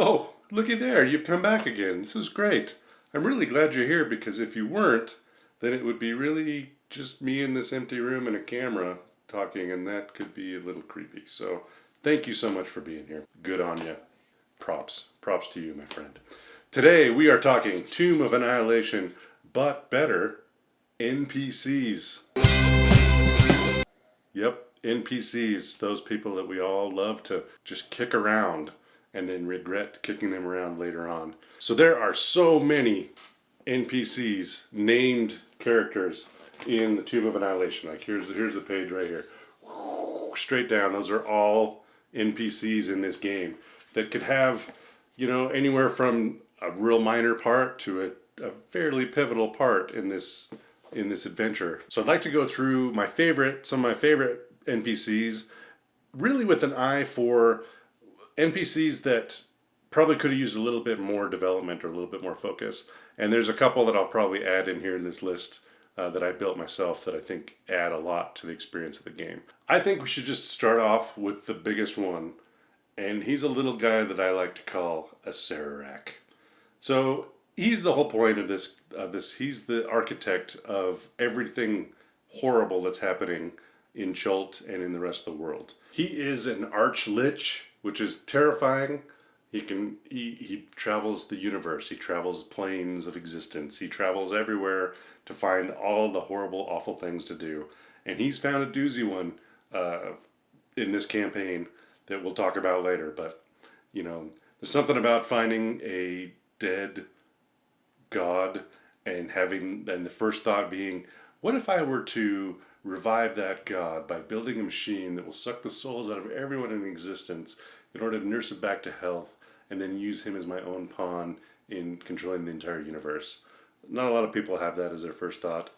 Oh, looky there, you've come back again. This is great. I'm really glad you're here because if you weren't, then it would be really just me in this empty room and a camera talking, and that could be a little creepy. So, thank you so much for being here. Good on you. Props. Props to you, my friend. Today we are talking Tomb of Annihilation, but better, NPCs. Yep, NPCs, those people that we all love to just kick around and then regret kicking them around later on. So there are so many NPCs, named characters, in the Tomb of Annihilation. Like here's the page right here. Straight down, those are all NPCs in this game that could have, anywhere from a real minor part to a fairly pivotal part in this adventure. So I'd like to go through some of my favorite NPCs, really with an eye for NPCs that probably could have used a little bit more development or a little bit more focus. And there's a couple that I'll probably add in here in this list that I built myself that I think add a lot to the experience of the game. I think we should just start off with the biggest one, and he's a little guy that I like to call Acererack. So he's the whole point of this. He's the architect of everything horrible that's happening in Chult and in the rest of the world. He is an arch-lich, which is terrifying. He travels the universe. He travels planes of existence. He travels everywhere to find all the horrible, awful things to do. And he's found a doozy one in this campaign that we'll talk about later. But, there's something about finding a dead god and the first thought being, what if I were to revive that god by building a machine that will suck the souls out of everyone in existence in order to nurse it back to health and then use him as my own pawn in controlling the entire universe? Not a lot of people have that as their first thought.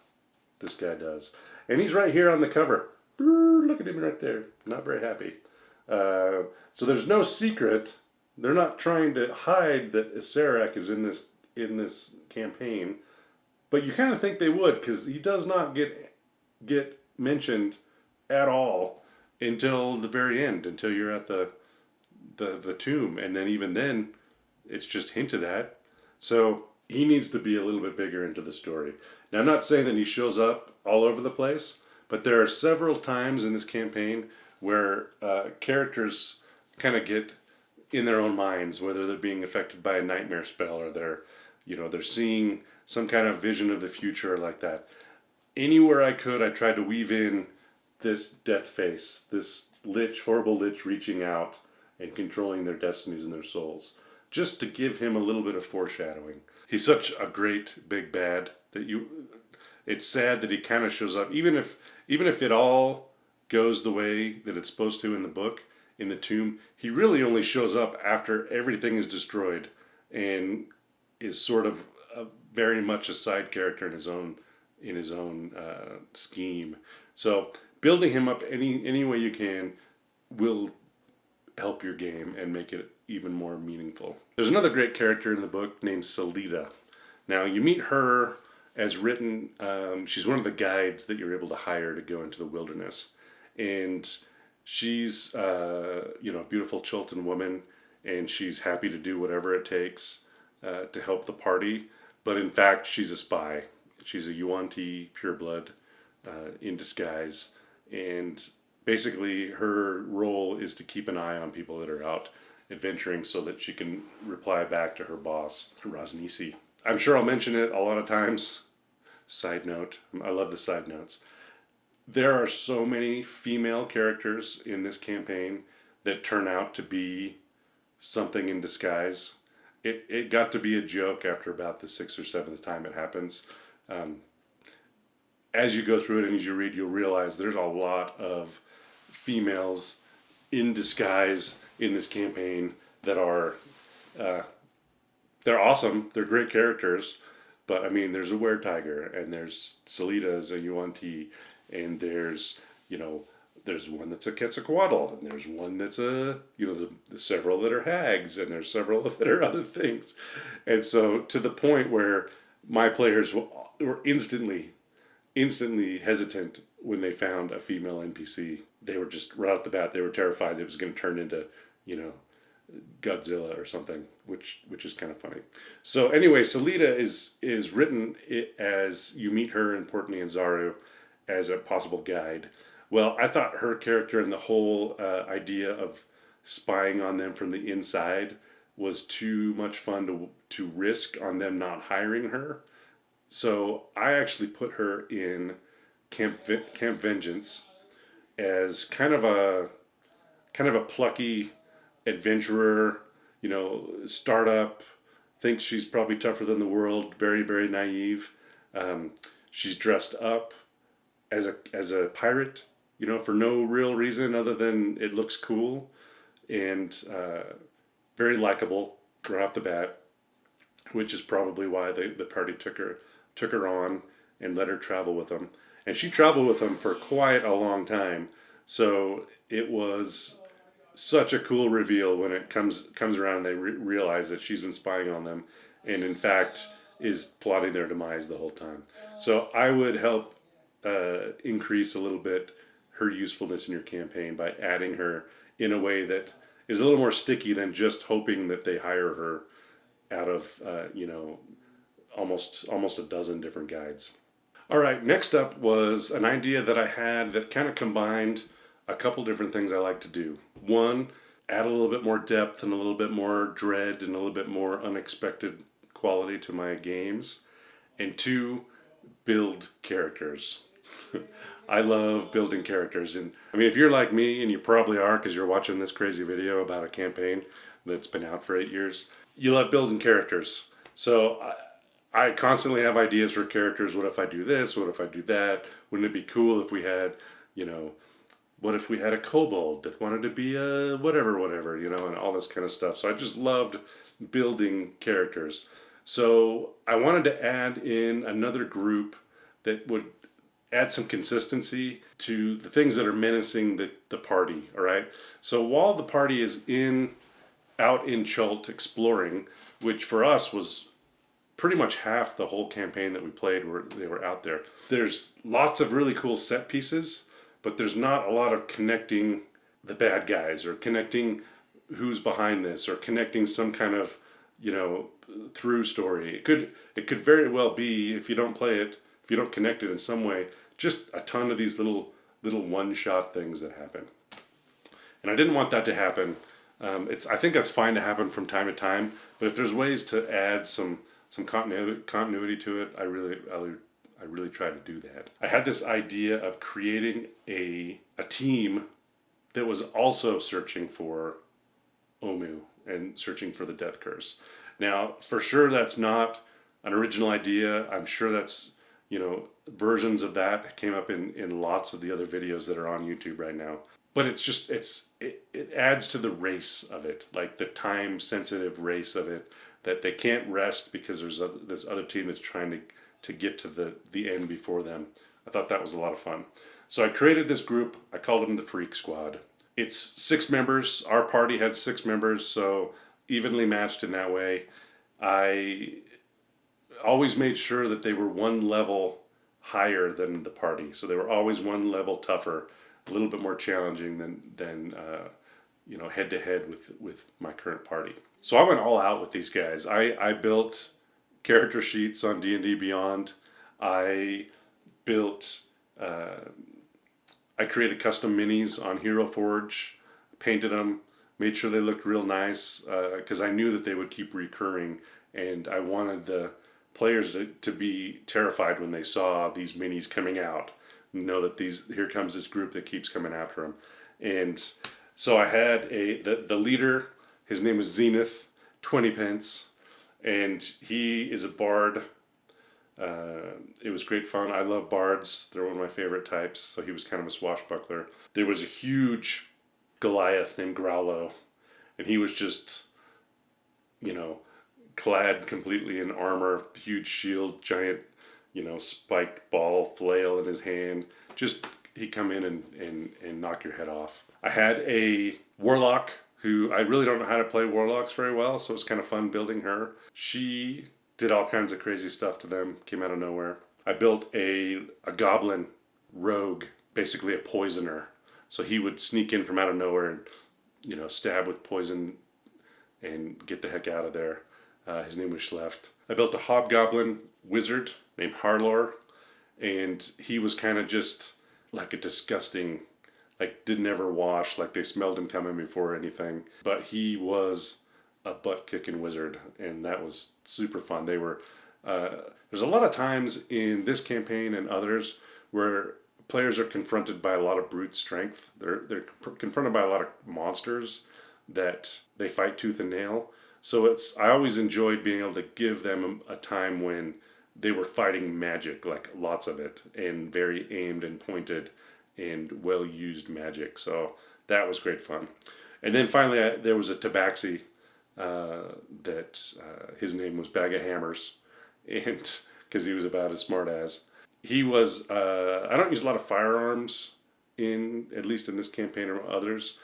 This guy does. And he's right here on the cover. Look at him right there. Not very happy. So there's no secret. They're not trying to hide that Acererack is in this campaign, but you kind of think they would, because he does not get mentioned at all until the very end, until you're at the tomb, and then even then, it's just hinted at. So he needs to be a little bit bigger into the story. Now, I'm not saying that he shows up all over the place, but there are several times in this campaign where characters kind of get in their own minds, whether they're being affected by a nightmare spell or they're seeing some kind of vision of the future like that. Anywhere I could, I tried to weave in this death face, this horrible lich reaching out and controlling their destinies and their souls, just to give him a little bit of foreshadowing. He's such a great big bad that it's sad that he kind of shows up, even if it all goes the way that it's supposed to in the book, in the tomb. He really only shows up after everything is destroyed and is sort of very much a side character in his own scheme. So building him up any way you can will help your game and make it even more meaningful. There's another great character in the book named Salida. Now you meet her as written. She's one of the guides that you're able to hire to go into the wilderness, and she's a beautiful Chultan woman, and she's happy to do whatever it takes to help the party. But in fact, she's a spy. She's a Yuan-Ti pureblood in disguise, and basically her role is to keep an eye on people that are out adventuring so that she can reply back to her boss, Rosnisi. I'm sure I'll mention it a lot of times. Side note, I love the side notes. There are so many female characters in this campaign that turn out to be something in disguise. It got to be a joke after about the 6th or 7th time it happens. As you go through it and as you read, you'll realize there's a lot of females in disguise in this campaign that are they're awesome. They're great characters, but I mean, there's a were-tiger, and there's Celita as a Yuan-Ti, and there's one that's a Quetzalcoatl, and there's one that's there's several that are hags, and there's several that are other things. And so to the point where my players were instantly hesitant when they found a female NPC. They were just, right off the bat, they were terrified it was going to turn into, Godzilla or something, which is kind of funny. So anyway, Salida is written as you meet her and Portney and Zaru as a possible guide. Well, I thought her character and the whole idea of spying on them from the inside was too much fun to risk on them not hiring her. So I actually put her in Camp Vengeance as kind of a plucky adventurer, startup, thinks she's probably tougher than the world, very, very naive. She's dressed up as a pirate, for no real reason other than it looks cool, and very likable right off the bat, which is probably why the party took her on and let her travel with them. And she traveled with them for quite a long time. So it was such a cool reveal when it comes around and they realize that she's been spying on them and in fact is plotting their demise the whole time. So I would help increase a little bit her usefulness in your campaign by adding her in a way that is a little more sticky than just hoping that they hire her out of almost a dozen different guides. All right, next up was an idea that I had that kind of combined a couple different things I like to do. One, add a little bit more depth and a little bit more dread and a little bit more unexpected quality to my games. And two, build characters. I love building characters. And I mean, if you're like me, and you probably are because you're watching this crazy video about a campaign that's been out for 8 years, you love building characters. So I constantly have ideas for characters. What if I do this? What if I do that? Wouldn't it be cool if we had, what if we had a kobold that wanted to be a whatever, and all this kind of stuff. So I just loved building characters. So I wanted to add in another group that would add some consistency to the things that are menacing the party, all right? So while the party is out in Chult exploring, which for us was pretty much half the whole campaign that we played where they were out there. There's lots of really cool set pieces, but there's not a lot of connecting the bad guys or connecting who's behind this or connecting some kind of, through story. It could very well be, if you don't play it, if you don't connect it in some way, just a ton of these little one-shot things that happen. And I didn't want that to happen. I think that's fine to happen from time to time, but if there's ways to add some continuity to it, I really try to do that. I had this idea of creating a team that was also searching for Omu and searching for the Death Curse. Now, for sure, that's not an original idea. I'm sure that's, versions of that came up in lots of the other videos that are on YouTube right now. But it adds to the race of it, like the time sensitive race of it, that they can't rest because there's this other team that's trying to get to the end before them. I thought that was a lot of fun. So I created this group. I called them the Freak Squad. It's 6 members. Our party had 6 members, so evenly matched in that way. I always made sure that they were one level higher than the party. So they were always one level tougher, a little bit more challenging than head to head with my current party. So I went all out with these guys. I built character sheets on D&D Beyond. I built, I created custom minis on Hero Forge, painted them, made sure they looked real nice because I knew that they would keep recurring, and I wanted the players to be terrified when they saw these minis coming out. Know that here comes this group that keeps coming after them. And so I had the leader, his name was Zenith, 20 pence, and he is a bard. It was great fun. I love bards. They're one of my favorite types, so he was kind of a swashbuckler. There was a huge Goliath named Growlo, and he was just, clad completely in armor, huge shield, giant, spiked ball flail in his hand. Just, he'd come in and knock your head off. I had a warlock who, I really don't know how to play warlocks very well, so it was kind of fun building her. She did all kinds of crazy stuff to them, came out of nowhere. I built a goblin rogue, basically a poisoner. So he would sneak in from out of nowhere and, stab with poison and get the heck out of there. His name was Schleft. I built a hobgoblin wizard named Harlor, and he was kind of just like a disgusting, like didn't ever wash, like they smelled him coming before anything. But he was a butt-kicking wizard, and that was super fun. They were there's a lot of times in this campaign and others where players are confronted by a lot of brute strength. They're confronted by a lot of monsters that they fight tooth and nail. So I always enjoyed being able to give them a time when they were fighting magic, like lots of it, and very aimed and pointed and well used magic. So that was great fun. And then finally, there was a tabaxi that his name was Bag of Hammers, and because he was about as smart as he was. I don't use a lot of firearms at least in this campaign or others,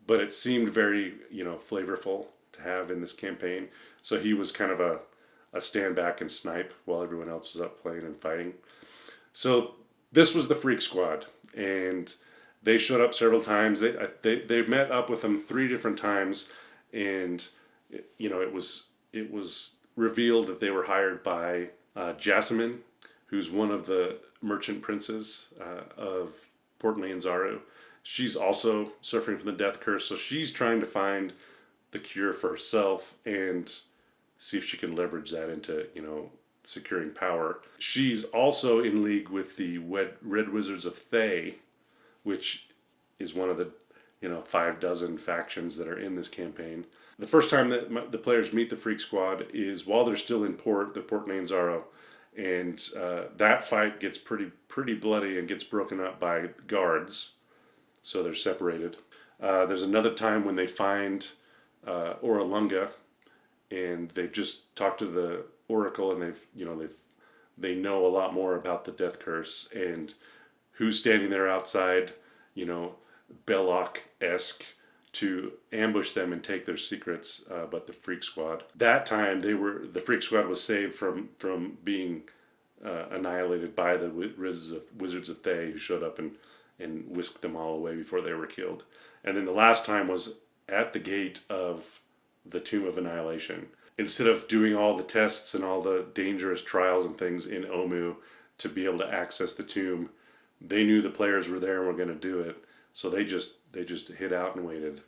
but it seemed very flavorful to have in this campaign. So he was kind of a stand back and snipe while everyone else was up playing and fighting. So this was the Freak Squad, and they showed up several times. They met up with them 3 different times, and it was revealed that they were hired by Jasmine, who's one of the merchant princes of Port Nyanzaru. She's also suffering from the death curse, so she's trying to find the cure for herself and see if she can leverage that into securing power. She's also in league with the Red Wizards of Thay, which is one of the 5 factions that are in this campaign. The first time that the players meet the Freak Squad is while they're still in the Port Nyanzaru, and that fight gets pretty bloody and gets broken up by guards, so they're separated. There's another time when they find Oralunga, and they've just talked to the Oracle, and they know a lot more about the death curse and who's standing there outside, Belloc-esque, to ambush them and take their secrets, but the Freak Squad. That time the Freak Squad was saved from being annihilated by the Wizards of Thay, who showed up and whisked them all away before they were killed. And then the last time was at the gate of the Tomb of Annihilation. Instead of doing all the tests and all the dangerous trials and things in Omu to be able to access the tomb, they knew the players were there and were going to do it. So they just hid out and waited.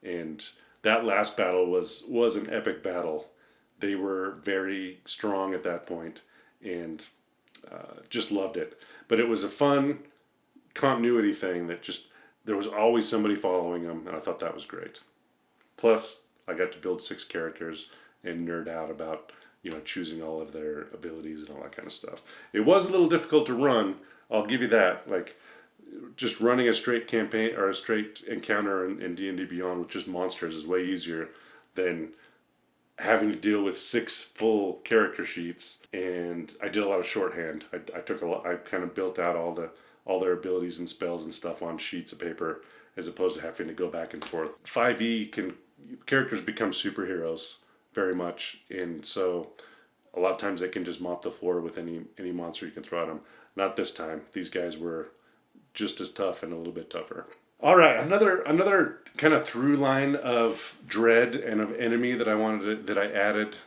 And that last battle was an epic battle. They were very strong at that point and just loved it. But it was a fun continuity thing that there was always somebody following them, and I thought that was great. Plus, I got to build 6 characters and nerd out about choosing all of their abilities and all that kind of stuff. It was a little difficult to run, I'll give you that. Like, just running a straight campaign or a straight encounter in D&D Beyond with just monsters is way easier than having to deal with 6 full character sheets. And I did a lot of shorthand. I kind of built out all their abilities and spells and stuff on sheets of paper, as opposed to having to go back and forth. 5e characters become superheroes very much, and so a lot of times they can just mop the floor with any monster you can throw at them. Not this time. These guys were just as tough and a little bit tougher. All right, another kind of through line of dread and of enemy that I added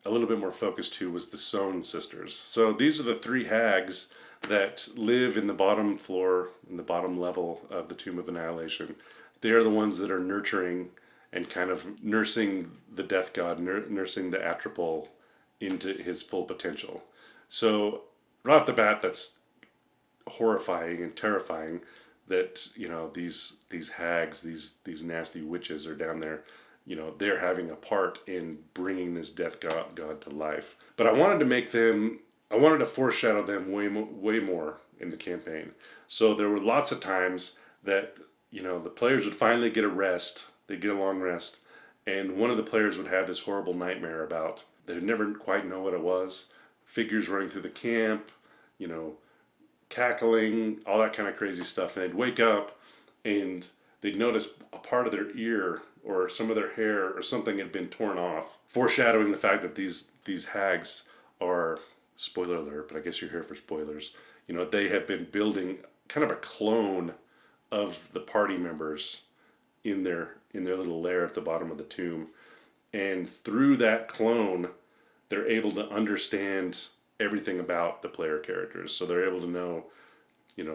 a little bit more focus to was the Sewn Sisters. So these are the 3 hags that live in the bottom floor, in the bottom level of the Tomb of Annihilation. They are the ones that are nurturing and kind of nursing the death god, nursing the Atropol into his full potential. So right off the bat, that's horrifying and terrifying that these hags, these nasty witches are down there. They're having a part in bringing this death god to life. But I wanted to foreshadow them way more in the campaign. So there were lots of times that the players would finally get a rest. They'd get a long rest, and one of the players would have this horrible nightmare about they'd never quite know what it was. Figures running through the camp, cackling, all that kind of crazy stuff. And they'd wake up and they'd notice a part of their ear or some of their hair or something had been torn off, foreshadowing the fact that these hags are, spoiler alert, but I guess you're here for spoilers, they have been building kind of a clone of the party members in their little lair at the bottom of the tomb. And through that clone, they're able to understand everything about the player characters. So they're able to know,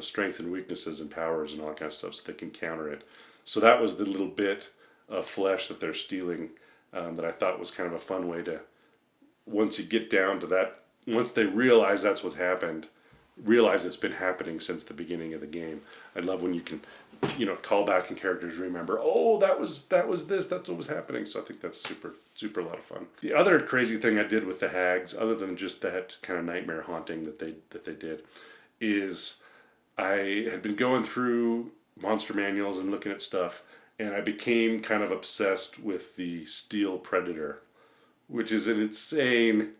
strengths and weaknesses and powers and all that kind of stuff, so they can counter it. So that was the little bit of flesh that they're stealing, that I thought was kind of a fun way to, once you get down to that, once they realize that's what's happened, realize it's been happening since the beginning of the game. I love when you can, call back and characters remember, oh, that was this, that's what was happening. So I think that's super a lot of fun. The other crazy thing I did with the hags, other than just that kind of nightmare haunting that they did, is I had been going through monster manuals and looking at stuff, and I became kind of obsessed with the Steel Predator, which is an insane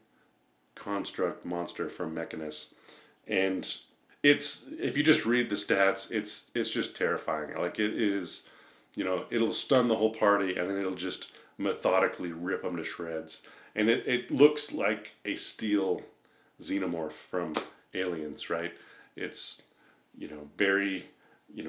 construct monster from Mechanus. And it's, if you just read the stats, it's just terrifying. Like, it is, it'll stun the whole party, and then it'll just methodically rip them to shreds. And it looks like a steel xenomorph from Aliens, right? It's, very,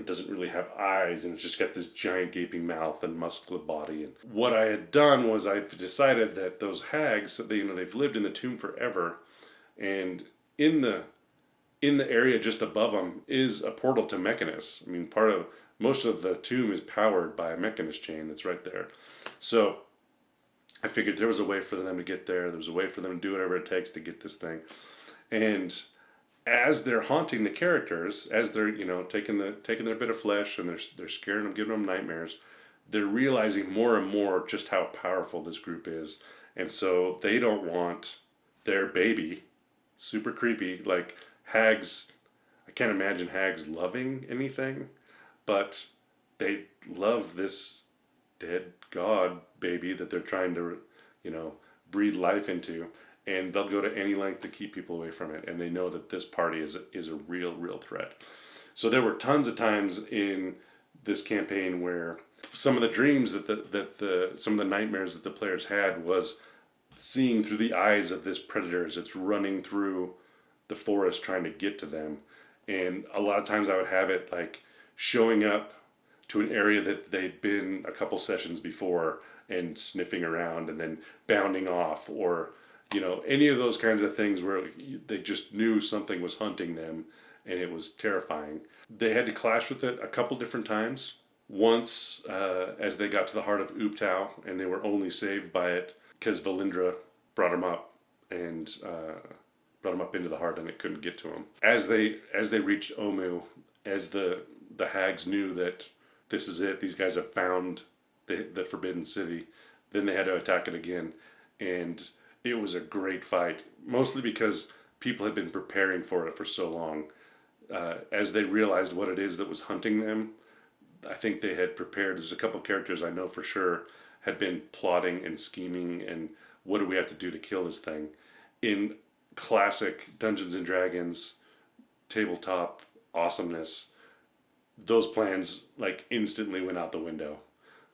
doesn't really have eyes, and it's just got this giant gaping mouth and muscular body. And what I had done was I decided that those hags, they've lived in the tomb forever, and in the area just above them is a portal to Mechanus. I mean, most of the tomb is powered by a Mechanus chain that's right there. So I figured there was a way for them to get there. There was a way for them to do whatever it takes to get this thing. And as they're haunting the characters, as they're taking their bit of flesh, and they're scaring them, giving them nightmares, they're realizing more and more just how powerful this group is. And so they don't want their baby, super creepy, like hags. I can't imagine hags loving anything, but they love this dead god baby that they're trying to, breathe life into, and they'll go to any length to keep people away from it. And they know that this party is a real threat. So there were tons of times in this campaign where some of the dreams some of the nightmares that the players had was seeing through the eyes of this predator as it's running through the forest trying to get to them. And a lot of times I would have it like showing up to an area that they'd been a couple sessions before and sniffing around, and then bounding off, or any of those kinds of things where they just knew something was hunting them, and it was terrifying. They had to clash with it a couple different times. Once, as they got to the heart of Uptau, and they were only saved by it because Valindra brought them up, and brought them up into the heart, and it couldn't get to them. As they reached Omu, as the hags knew that this is it, these guys have found the Forbidden City, then they had to attack it again. And it was a great fight, mostly because people had been preparing for it for so long. As they realized what it is that was hunting them, I think they had prepared. There's a couple characters I know for sure had been plotting and scheming, and what do we have to do to kill this thing? In classic Dungeons and Dragons tabletop awesomeness, those plans like instantly went out the window.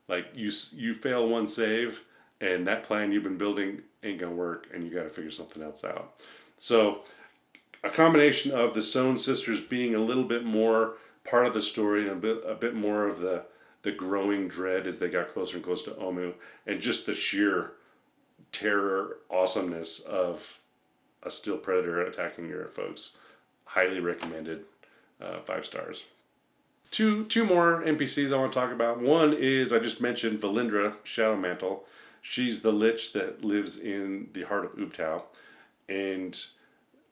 Like, you fail one save, and that plan you've been building ain't gonna work, and you got to figure something else out. So a combination of the Sewn Sisters being a little bit more part of the story, and a bit more of the growing dread as they got closer and closer to Omu, and just the sheer terror awesomeness of a steel predator attacking your folks. Highly recommended. 5 stars. Two more NPCs I want to talk about. One is, I just mentioned, Valindra Shadowmantle. She's the lich that lives in the heart of Uptau, and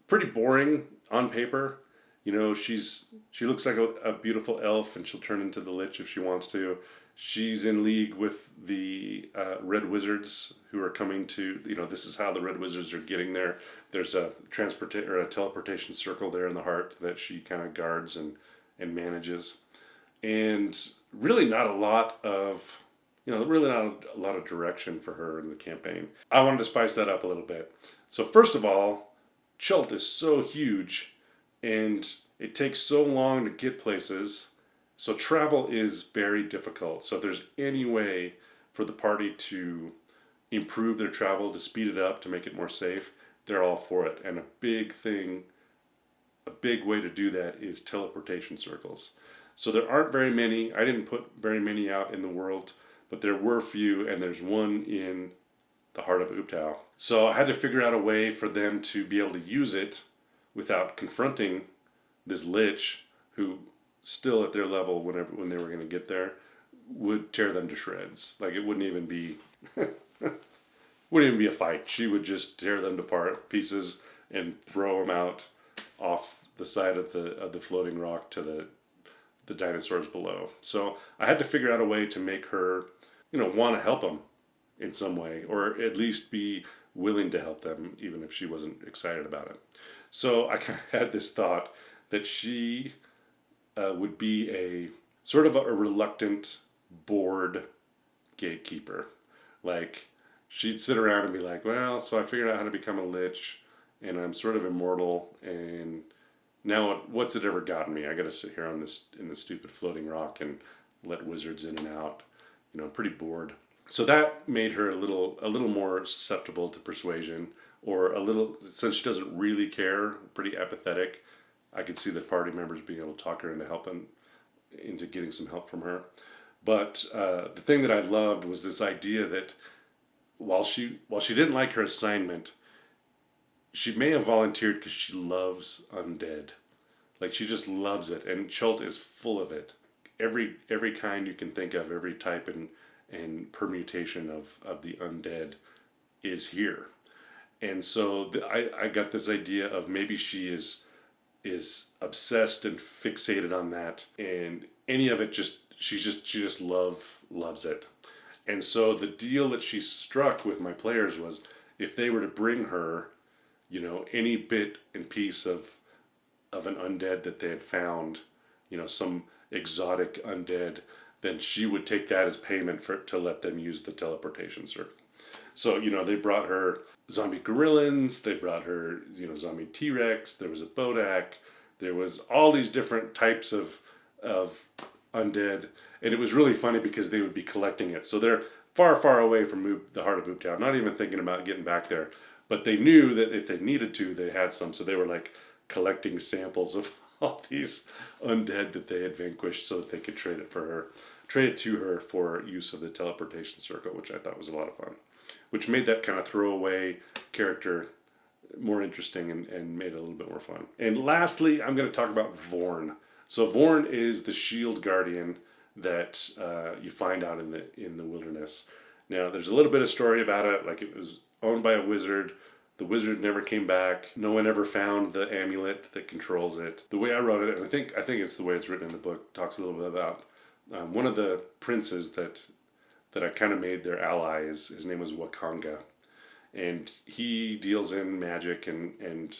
pretty boring on paper. She looks like a beautiful elf, and she'll turn into the lich if she wants to. She's in league with the Red Wizards, who are coming to. This is how the Red Wizards are getting there. There's a teleportation circle there in the heart that she kind of guards and manages, and really not a lot of direction for her in the campaign. I wanted to spice that up a little bit. So first of all, Chult is so huge, and it takes so long to get places. So travel is very difficult. So if there's any way for the party to improve their travel, to speed it up, to make it more safe, they're all for it. And a big way to do that is teleportation circles. So there aren't very many. I didn't put very many out in the world, but there were few, and there's one in the Heart of Uptao. So I had to figure out a way for them to be able to use it without confronting this lich who, still at their level, when they were going to get there, would tear them to shreds. Like, it wouldn't even be a fight. She would just tear them to pieces and throw them out off the side of the floating rock to the dinosaurs below. So I had to figure out a way to make her, want to help them in some way, or at least be willing to help them, even if she wasn't excited about it. So I kind of had this thought that she would be a sort of a reluctant, bored gatekeeper. Like, she'd sit around and be like, well, so I figured out how to become a lich, and I'm sort of immortal, and now what's it ever gotten me? I got to sit here in this stupid floating rock and let wizards in and out. I'm pretty bored. So that made her a little more susceptible to persuasion, or since she doesn't really care, pretty apathetic. I could see the party members being able to talk her into getting some help from her. But the thing that I loved was this idea that while she didn't like her assignment, she may have volunteered because she loves undead. Like, she just loves it, and Chult is full of it. Every kind you can think of, every type and permutation of the undead is here. And so I got this idea of maybe she is obsessed and fixated on that, and any of it she just loves it. And so the deal that she struck with my players was, if they were to bring her, any bit and piece of an undead that they had found, some exotic undead, then she would take that as payment to let them use the teleportation circle. So, they brought her zombie gorillans, they brought her, zombie T-Rex, there was a Bodak, there was all these different types of undead, and it was really funny because they would be collecting it. So they're far, far away from the Heart of Uptown, not even thinking about getting back there. But they knew that if they needed to, they had some. So they were like collecting samples of all these undead that they had vanquished so that they could trade it to her for use of the teleportation circle, which I thought was a lot of fun. Which made that kind of throwaway character more interesting and made it a little bit more fun. And lastly, I'm going to talk about Vorn. So Vorn is the shield guardian that you find out in the wilderness. Now, there's a little bit of story about it. Like, it was owned by a wizard. The wizard never came back. No one ever found the amulet that controls it. The way I wrote it, and I think it's the way it's written in the book, talks a little bit about one of the princes that I kind of made their ally. His name was Wakanga. And he deals in magic and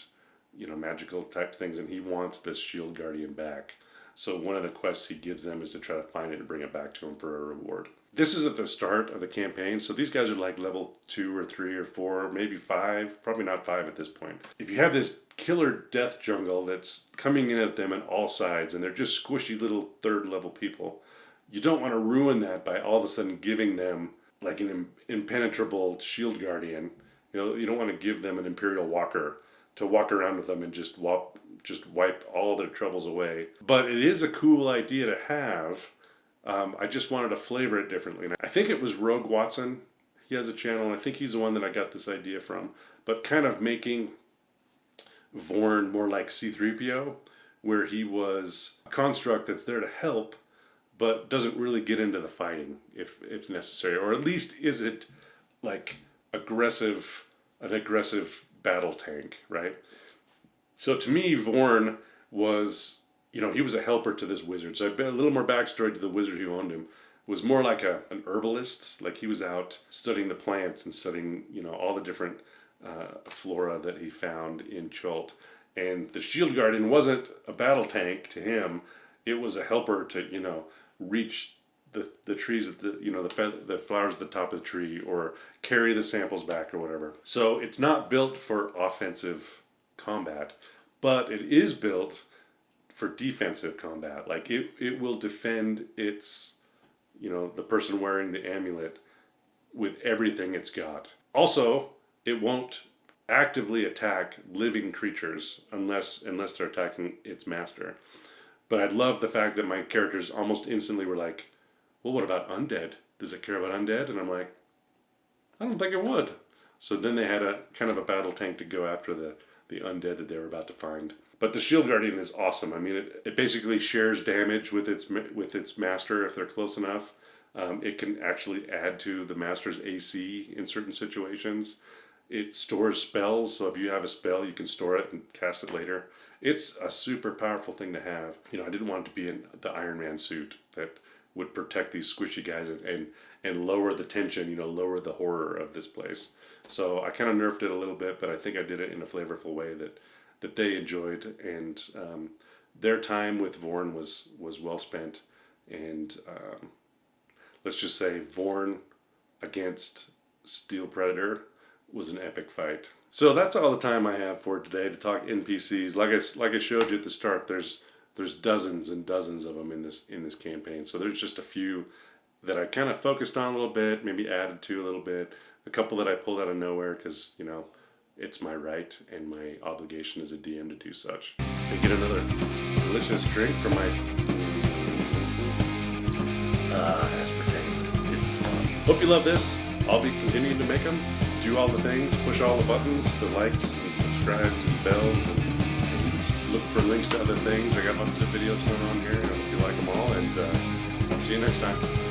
magical type things, and he wants this shield guardian back. So one of the quests he gives them is to try to find it and bring it back to him for a reward. This is at the start of the campaign, so these guys are like level 2 or 3 or 4, maybe 5, probably not 5 at this point. If you have this killer death jungle that's coming in at them on all sides, and they're just squishy little 3rd level people, you don't want to ruin that by all of a sudden giving them like an impenetrable shield guardian. You don't want to give them an Imperial Walker to walk around with them and just wipe all their troubles away. But it is a cool idea to have. I just wanted to flavor it differently. And I think it was Rogue Watson. He has a channel, and I think he's the one that I got this idea from. But kind of making Vorn more like C-3PO, where he was a construct that's there to help, but doesn't really get into the fighting if necessary. Or at least isn't like an aggressive battle tank, right? So to me, Vorn was, he was a helper to this wizard. So a little more backstory to the wizard who owned him. Was more like an herbalist. Like, he was out studying the plants and studying, all the different flora that he found in Chult. And the shield guardian wasn't a battle tank to him. It was a helper to, reach the trees at the flowers at the top of the tree, or carry the samples back or whatever. So it's not built for offensive combat, but it is built for defensive combat. Like, it will defend its, the person wearing the amulet with everything it's got. Also, it won't actively attack living creatures unless they're attacking its master. But I love the fact that my characters almost instantly were like, well, what about undead? Does it care about undead? And I'm like, I don't think it would. So then they had a kind of a battle tank to go after the undead that they were about to find. But the Shield Guardian is awesome. I mean, it basically shares damage with its master if they're close enough. It can actually add to the master's AC in certain situations. It stores spells, so if you have a spell, you can store it and cast it later. It's a super powerful thing to have. You know, I didn't want it to be in the Iron Man suit that would protect these squishy guys and lower the tension, you know, lower the horror of this place. So I kind of nerfed it a little bit, but I think I did it in a flavorful way that they enjoyed, and their time with Vorn was well spent. And let's just say Vorn against Steel Predator was an epic fight. So that's all the time I have for today to talk NPCs. Like I showed you at the start, there's dozens and dozens of them in this campaign. So there's just a few that I kind of focused on a little bit, maybe added to a little bit. A couple that I pulled out of nowhere because, you know, it's my right and my obligation as a DM to do such. And get another delicious drink from my aspartame. It's a spot. Hope you love this. I'll be continuing to make them. Do all the things, push all the buttons, the likes and subscribes and bells, and look for links to other things. I got lots of videos going on here. I hope you like them all, and I'll see you next time.